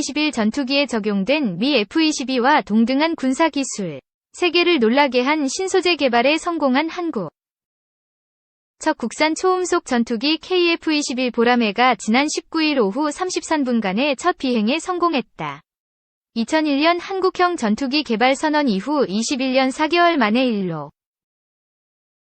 KF-21 전투기에 적용된 미 F-22와 동등한 군사기술, 세계를 놀라게 한 신소재 개발에 성공한 한국. 첫 국산 초음속 전투기 KF-21 보라매가 지난 19일 오후 33분간의 첫 비행에 성공했다. 2001년 한국형 전투기 개발 선언 이후 21년 4개월 만에 일로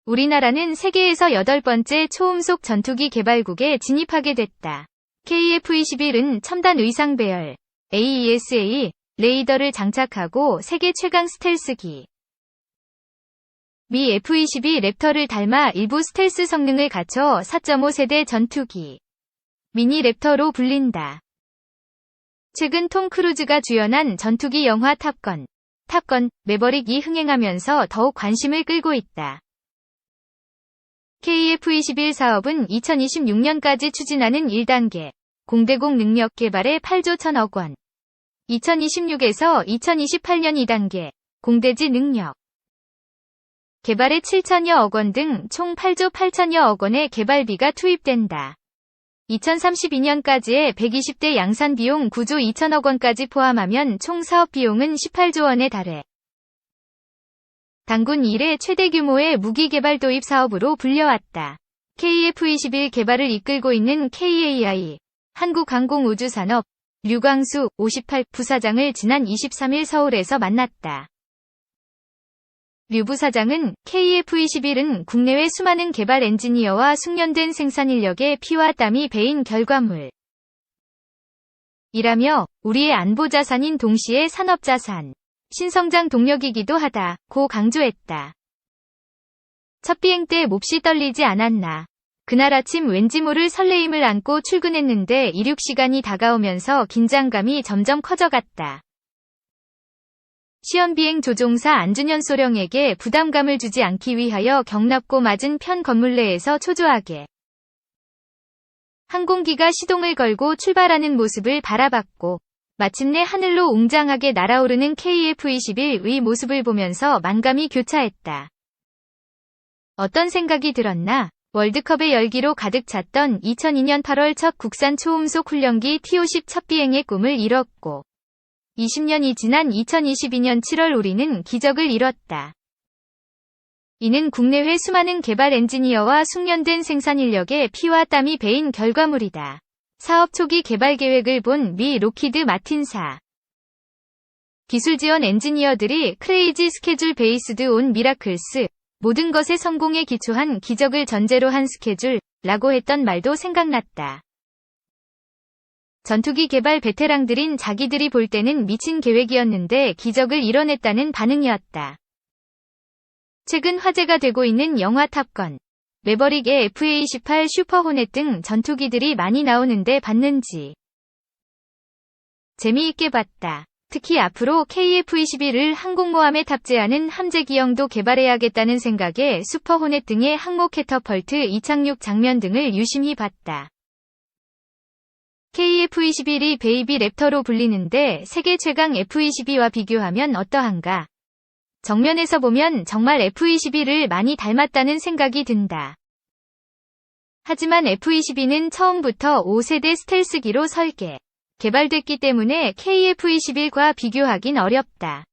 우리나라는 세계에서 8번째 초음속 전투기 개발국에 진입하게 됐다. KF-21은 첨단 의상 배열, AESA, 레이더를 장착하고 세계 최강 스텔스기. 미 F-22 랩터를 닮아 일부 스텔스 성능을 갖춰 4.5세대 전투기. 미니 랩터로 불린다. 최근 톰 크루즈가 주연한 전투기 영화 탑건, 매버릭이 흥행하면서 더욱 관심을 끌고 있다. KF-21 사업은 2026년까지 추진하는 1단계, 공대공 능력 개발에 8조 1,000억 원. 2026에서 2028년 2단계, 공대지 능력 개발에 7천여억 원 등 총 8조 8천여억 원의 개발비가 투입된다. 2032년까지의 120대 양산 비용 9조 2천억 원까지 포함하면 총 사업 비용은 18조 원에 달해 단군 이래 최대 규모의 무기 개발 도입 사업으로 불려왔다. KF-21 개발을 이끌고 있는 KAI, 한국항공우주산업, 류광수, 58 부사장을 지난 23일 서울에서 만났다. 류 부사장은 KF-21은 국내외 수많은 개발 엔지니어와 숙련된 생산 인력의 피와 땀이 배인 결과물 이라며 우리의 안보 자산인 동시에 산업 자산, 신성장 동력이기도 하다고 강조했다. 첫 비행 때 몹시 떨리지 않았나. 그날 아침 왠지 모를 설레임을 안고 출근했는데 이륙 시간이 다가오면서 긴장감이 점점 커져갔다. 시험비행 조종사 안준현 소령에게 부담감을 주지 않기 위하여 경납고 맞은 편 건물 내에서 초조하게 항공기가 시동을 걸고 출발하는 모습을 바라봤고 마침내 하늘로 웅장하게 날아오르는 KF-21의 모습을 보면서 만감이 교차했다. 어떤 생각이 들었나? 월드컵의 열기로 가득 찼던 2002년 8월 첫 국산 초음속 훈련기 T-50 첫 비행의 꿈을 이뤘고 20년이 지난 2022년 7월 우리는 기적을 이뤘다. 이는 국내외 수많은 개발 엔지니어와 숙련된 생산 인력의 피와 땀이 배인 결과물이다. 사업 초기 개발 계획을 본 미 록히드 마틴사 기술 지원 엔지니어들이 크레이지 스케줄 베이스드 온 미라클스, 모든 것의 성공에 기초한 기적을 전제로 한 스케줄라고 했던 말도 생각났다. 전투기 개발 베테랑들인 자기들이 볼 때는 미친 계획이었는데 기적을 이뤄냈다는 반응이었다. 최근 화제가 되고 있는 영화 탑건, 매버릭의 F-18 슈퍼호넷 등 전투기들이 많이 나오는데 봤는지 재미있게 봤다. 특히 앞으로 KF-21을 항공모함에 탑재하는 함재 기형도 개발해야겠다는 생각에 슈퍼호넷 등의 항모 캐터펄트 이착륙 장면 등을 유심히 봤다. KF-21이 베이비 랩터로 불리는데 세계 최강 F-22와 비교하면 어떠한가? 정면에서 보면 정말 F-21을 많이 닮았다는 생각이 든다. 하지만 F-22는 처음부터 5세대 스텔스기로 설계, 개발됐기 때문에 KF-21과 비교하긴 어렵다.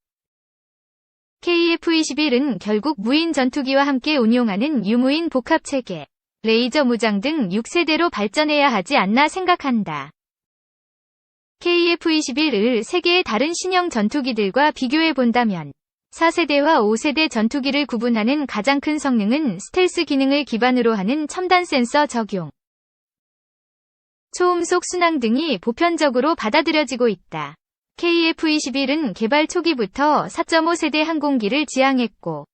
KF-21은 결국 무인 전투기와 함께 운용하는 유무인 복합체계, 레이저 무장 등 6세대로 발전해야 하지 않나 생각한다. KF-21을 세계의 다른 신형 전투기들과 비교해 본다면 4세대와 5세대 전투기를 구분하는 가장 큰 성능은 스텔스 기능을 기반으로 하는 첨단 센서 적용, 초음속 순항 등이 보편적으로 받아들여지고 있다. KF-21은 개발 초기부터 4.5세대 항공기를 지향했고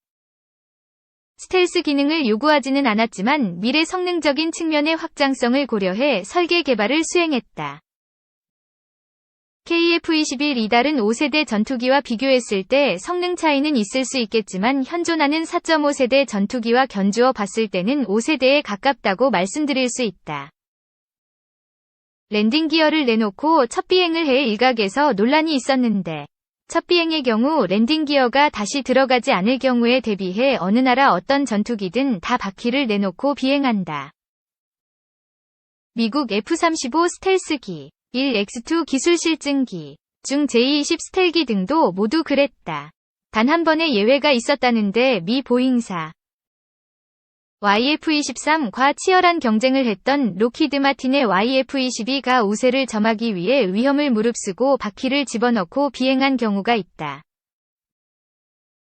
스텔스 기능을 요구하지는 않았지만 미래 성능적인 측면의 확장성을 고려해 설계 개발을 수행했다. KF-21이 다른 5세대 전투기와 비교했을 때 성능 차이는 있을 수 있겠지만 현존하는 4.5세대 전투기와 견주어 봤을 때는 5세대에 가깝다고 말씀드릴 수 있다. 랜딩 기어를 내놓고 첫 비행을 해 일각에서 논란이 있었는데 첫 비행의 경우 랜딩 기어가 다시 들어가지 않을 경우에 대비해 어느 나라 어떤 전투기든 다 바퀴를 내놓고 비행한다. 미국 F-35 스텔스기 1X2 기술 실증기 중 J-20 스텔기 등도 모두 그랬다. 단 한 번의 예외가 있었다는데 미 보잉사 YF-23과 치열한 경쟁을 했던 록히드 마틴의 YF-22가 우세를 점하기 위해 위험을 무릅쓰고 바퀴를 집어넣고 비행한 경우가 있다.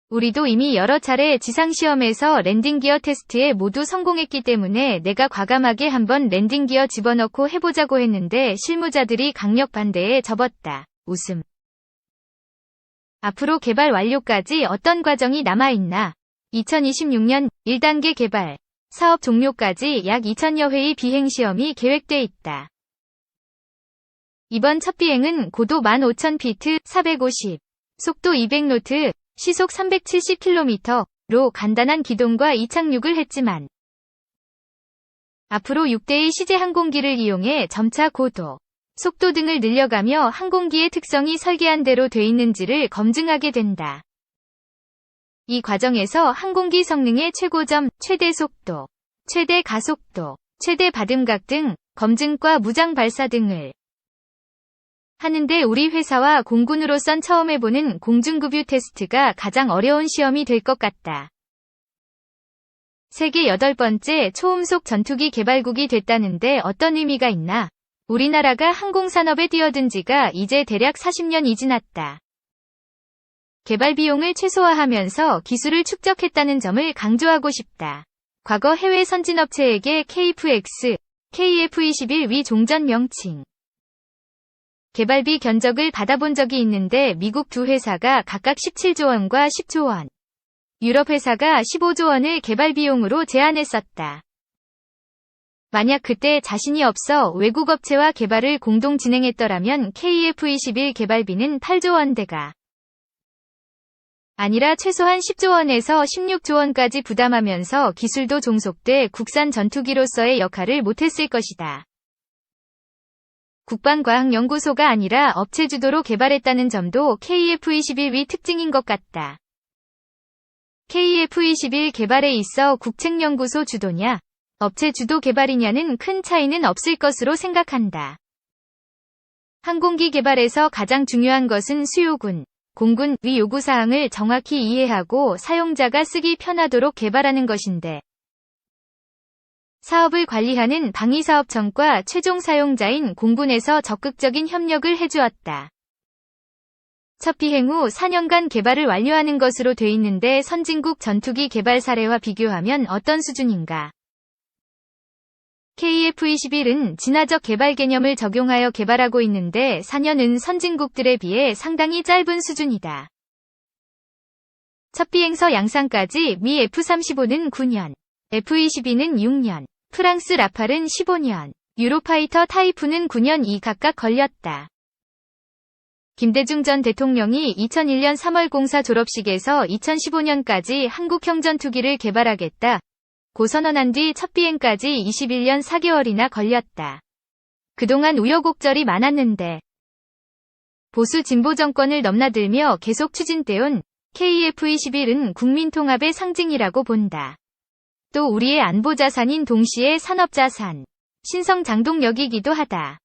우리도 이미 여러 차례 지상시험에서 랜딩기어 테스트에 모두 성공했기 때문에 내가 과감하게 한번 랜딩기어 집어넣고 해보자고 했는데 실무자들이 강력 반대에 접었다. 웃음. 앞으로 개발 완료까지 어떤 과정이 남아있나? 2026년 1단계 개발, 사업 종료까지 약 2000여 회의 비행시험이 계획돼 있다. 이번 첫 비행은 고도 15,000피트, 450, 속도 200노트, 시속 370km로 간단한 기동과 이착륙을 했지만 앞으로 6대의 CJ 항공기를 이용해 점차 고도, 속도 등을 늘려가며 항공기의 특성이 설계한 대로 돼 있는지를 검증하게 된다. 이 과정에서 항공기 성능의 최고점, 최대 속도, 최대 가속도, 최대 받음각 등 검증과 무장 발사 등을 하는데 우리 회사와 공군으로선 처음 해보는 공중급유 테스트가 가장 어려운 시험이 될 것 같다. 세계 8번째 초음속 전투기 개발국이 됐다는데 어떤 의미가 있나? 우리나라가 항공산업에 뛰어든 지가 이제 대략 40년이 지났다. 개발 비용을 최소화하면서 기술을 축적했다는 점을 강조하고 싶다. 과거 해외 선진업체에게 KF-X, KF-21 위 종전 명칭 개발비 견적을 받아본 적이 있는데 미국 두 회사가 각각 17조 원과 10조 원, 유럽 회사가 15조 원을 개발 비용으로 제안했었다. 만약 그때 자신이 없어 외국 업체와 개발을 공동 진행했더라면 KF-21 개발비는 8조 원대가 아니라 최소한 10조 원에서 16조 원까지 부담하면서 기술도 종속돼 국산 전투기로서의 역할을 못했을 것이다. 국방과학연구소가 아니라 업체 주도로 개발했다는 점도 KF-21의 특징인 것 같다. KF-21 개발에 있어 국책연구소 주도냐, 업체 주도 개발이냐는 큰 차이는 없을 것으로 생각한다. 항공기 개발에서 가장 중요한 것은 수요군, 공군의 요구사항을 정확히 이해하고 사용자가 쓰기 편하도록 개발하는 것인데 사업을 관리하는 방위사업청과 최종 사용자인 공군에서 적극적인 협력을 해주었다. 첫 비행 후 4년간 개발을 완료하는 것으로 돼 있는데 선진국 전투기 개발 사례와 비교하면 어떤 수준인가? KF-21은 진화적 개발 개념을 적용하여 개발하고 있는데 4년은 선진국들에 비해 상당히 짧은 수준이다. 첫 비행서 양산까지 미 F-35는 9년, F-22는 6년, 프랑스 라팔은 15년, 유로파이터 타이푼은 9년이 각각 걸렸다. 김대중 전 대통령이 2001년 3월 공사 졸업식에서 2015년까지 한국형 전투기를 개발하겠다 고 선언한 뒤 첫 비행까지 21년 4개월이나 걸렸다. 그동안 우여곡절이 많았는데 보수 진보 정권을 넘나들며 계속 추진돼온 KF-21은 국민통합의 상징이라고 본다. 또 우리의 안보자산인 동시에 산업자산, 신성장동력이기도 하다.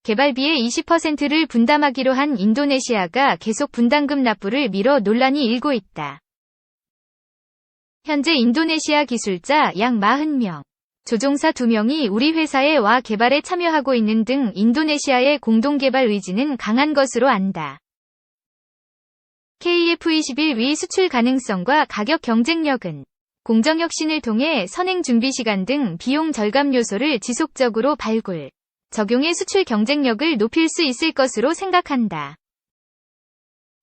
개발비의 20%를 분담하기로 한 인도네시아가 계속 분담금 납부를 미뤄 논란이 일고 있다. 현재 인도네시아 기술자 약 40명, 조종사 2명이 우리 회사에 와 개발에 참여하고 있는 등 인도네시아의 공동개발 의지는 강한 것으로 안다. KF-21의 수출 가능성과 가격 경쟁력은 공정혁신을 통해 선행 준비 시간 등 비용 절감 요소를 지속적으로 발굴, 적용해 수출 경쟁력을 높일 수 있을 것으로 생각한다.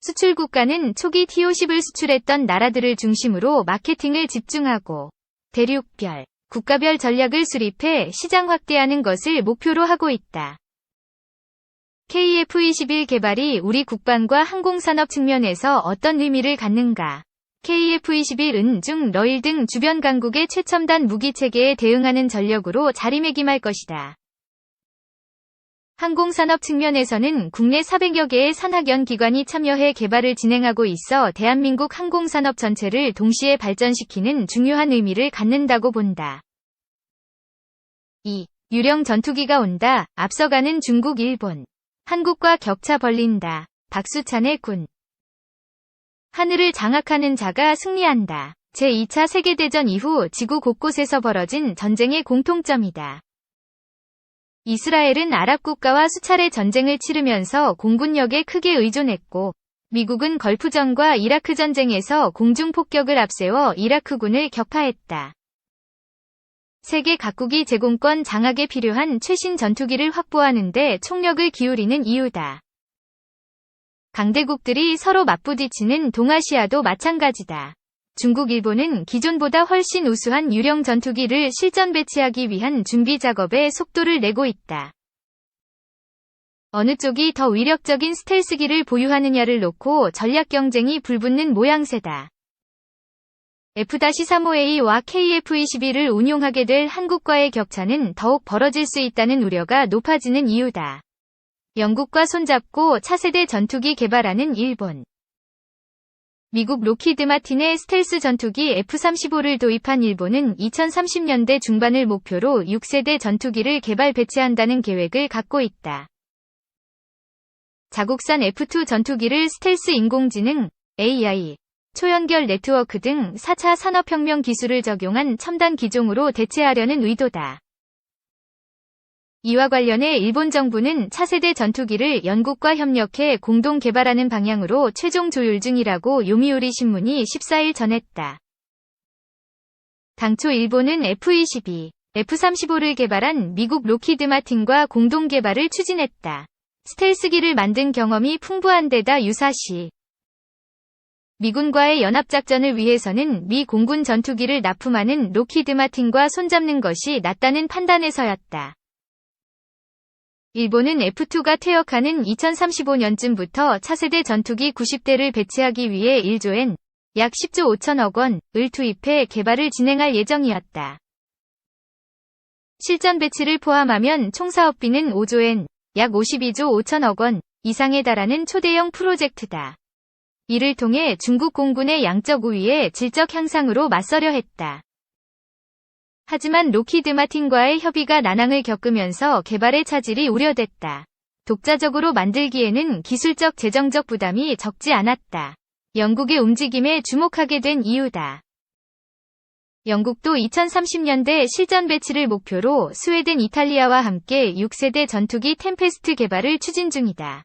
수출 국가는 초기 T-50을 수출했던 나라들을 중심으로 마케팅을 집중하고 대륙별, 국가별 전략을 수립해 시장 확대하는 것을 목표로 하고 있다. KF-21 개발이 우리 국방과 항공산업 측면에서 어떤 의미를 갖는가? KF-21은 중 러일 등 주변 강국의 최첨단 무기체계에 대응하는 전력으로 자리매김할 것이다. 항공산업 측면에서는 국내 400여 개의 산학연 기관이 참여해 개발을 진행하고 있어 대한민국 항공산업 전체를 동시에 발전시키는 중요한 의미를 갖는다고 본다. 2. 유령 전투기가 온다. 앞서가는 중국, 일본. 한국과 격차 벌린다. 박수찬의 군. 하늘을 장악하는 자가 승리한다. 제2차 세계대전 이후 지구 곳곳에서 벌어진 전쟁의 공통점이다. 이스라엘은 아랍 국가와 수차례 전쟁을 치르면서 공군력에 크게 의존했고, 미국은 걸프전과 이라크 전쟁에서 공중폭격을 앞세워 이라크군을 격파했다. 세계 각국이 제공권 장악에 필요한 최신 전투기를 확보하는 데 총력을 기울이는 이유다. 강대국들이 서로 맞부딪히는 동아시아도 마찬가지다. 중국, 일본은 기존보다 훨씬 우수한 유령 전투기를 실전 배치하기 위한 준비 작업에 속도를 내고 있다. 어느 쪽이 더 위력적인 스텔스기를 보유하느냐를 놓고 전략 경쟁이 불붙는 모양새다. F-35A와 KF-21을 운용하게 될 한국과의 격차는 더욱 벌어질 수 있다는 우려가 높아지는 이유다. 영국과 손잡고 차세대 전투기 개발하는 일본. 미국 로키드 마틴의 스텔스 전투기 F-35를 도입한 일본은 2030년대 중반을 목표로 6세대 전투기를 개발 배치한다는 계획을 갖고 있다. 자국산 F-2 전투기를 스텔스 인공지능, AI, 초연결 네트워크 등 4차 산업혁명 기술을 적용한 첨단 기종으로 대체하려는 의도다. 이와 관련해 일본 정부는 차세대 전투기를 영국과 협력해 공동 개발하는 방향으로 최종 조율 중이라고 요미우리 신문이 14일 전했다. 당초 일본은 F-22, F-35를 개발한 미국 로키드 마틴과 공동 개발을 추진했다. 스텔스기를 만든 경험이 풍부한 데다 유사시 미군과의 연합작전을 위해서는 미 공군 전투기를 납품하는 로키드 마틴과 손잡는 것이 낫다는 판단에서였다. 일본은 F-2가 퇴역하는 2035년쯤부터 차세대 전투기 90대를 배치하기 위해 1조엔 약 10조 5천억 원을 투입해 개발을 진행할 예정이었다. 실전 배치를 포함하면 총 사업비는 5조엔 약 52조 5천억 원 이상에 달하는 초대형 프로젝트다. 이를 통해 중국 공군의 양적 우위에 질적 향상으로 맞서려 했다. 하지만 로키드 마틴과의 협의가 난항을 겪으면서 개발의 차질이 우려됐다. 독자적으로 만들기에는 기술적 재정적 부담이 적지 않았다. 영국의 움직임에 주목하게 된 이유다. 영국도 2030년대 실전 배치를 목표로 스웨덴, 이탈리아와 함께 6세대 전투기 템페스트 개발을 추진 중이다.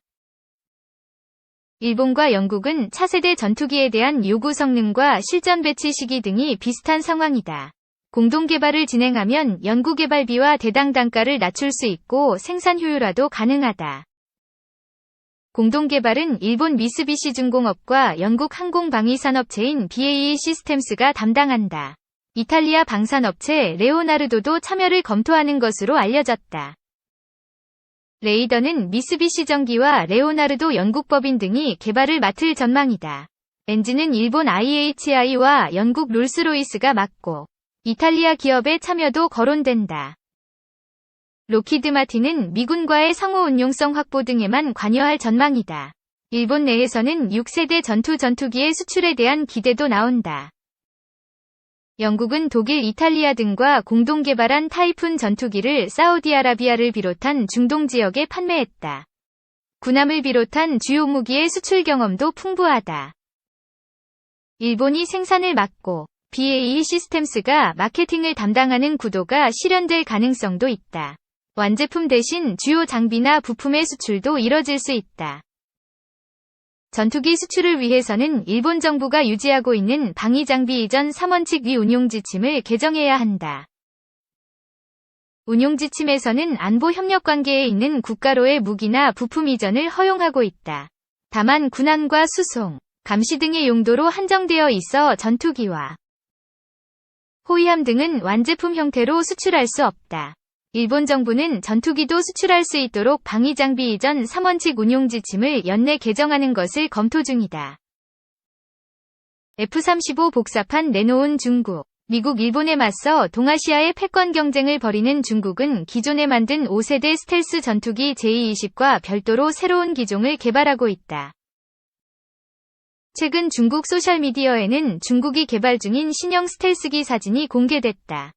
일본과 영국은 차세대 전투기에 대한 요구 성능과 실전 배치 시기 등이 비슷한 상황이다. 공동 개발을 진행하면 연구 개발비와 대당 단가를 낮출 수 있고 생산 효율화도 가능하다. 공동 개발은 일본 미쓰비시 중공업과 영국 항공방위산업체인 BAE 시스템스가 담당한다. 이탈리아 방산업체 레오나르도도 참여를 검토하는 것으로 알려졌다. 레이더는 미쓰비시 전기와 레오나르도 영국 법인 등이 개발을 맡을 전망이다. 엔진은 일본 IHI와 영국 롤스로이스가 맡고 이탈리아 기업의 참여도 거론된다. 로키드 마틴은 미군과의 상호 운용성 확보 등에만 관여할 전망이다. 일본 내에서는 6세대 전투기의 수출에 대한 기대도 나온다. 영국은 독일, 이탈리아 등과 공동 개발한 타이푼 전투기를 사우디아라비아를 비롯한 중동 지역에 판매했다. 군함을 비롯한 주요 무기의 수출 경험도 풍부하다. 일본이 생산을 맡고 BAE 시스템스가 마케팅을 담당하는 구도가 실현될 가능성도 있다. 완제품 대신 주요 장비나 부품의 수출도 이뤄질 수 있다. 전투기 수출을 위해서는 일본 정부가 유지하고 있는 방위장비 이전 3원칙 위 운용지침을 개정해야 한다. 운용지침에서는 안보 협력 관계에 있는 국가로의 무기나 부품 이전을 허용하고 있다. 다만 군함과 수송, 감시 등의 용도로 한정되어 있어 전투기와 호위함 등은 완제품 형태로 수출할 수 없다. 일본 정부는 전투기도 수출할 수 있도록 방위장비 이전 3원칙 운용지침을 연내 개정하는 것을 검토 중이다. F-35 복사판 내놓은 중국. 미국, 일본에 맞서 동아시아의 패권 경쟁을 벌이는 중국은 기존에 만든 5세대 스텔스 전투기 J-20과 별도로 새로운 기종을 개발하고 있다. 최근 중국 소셜미디어에는 중국이 개발 중인 신형 스텔스기 사진이 공개됐다.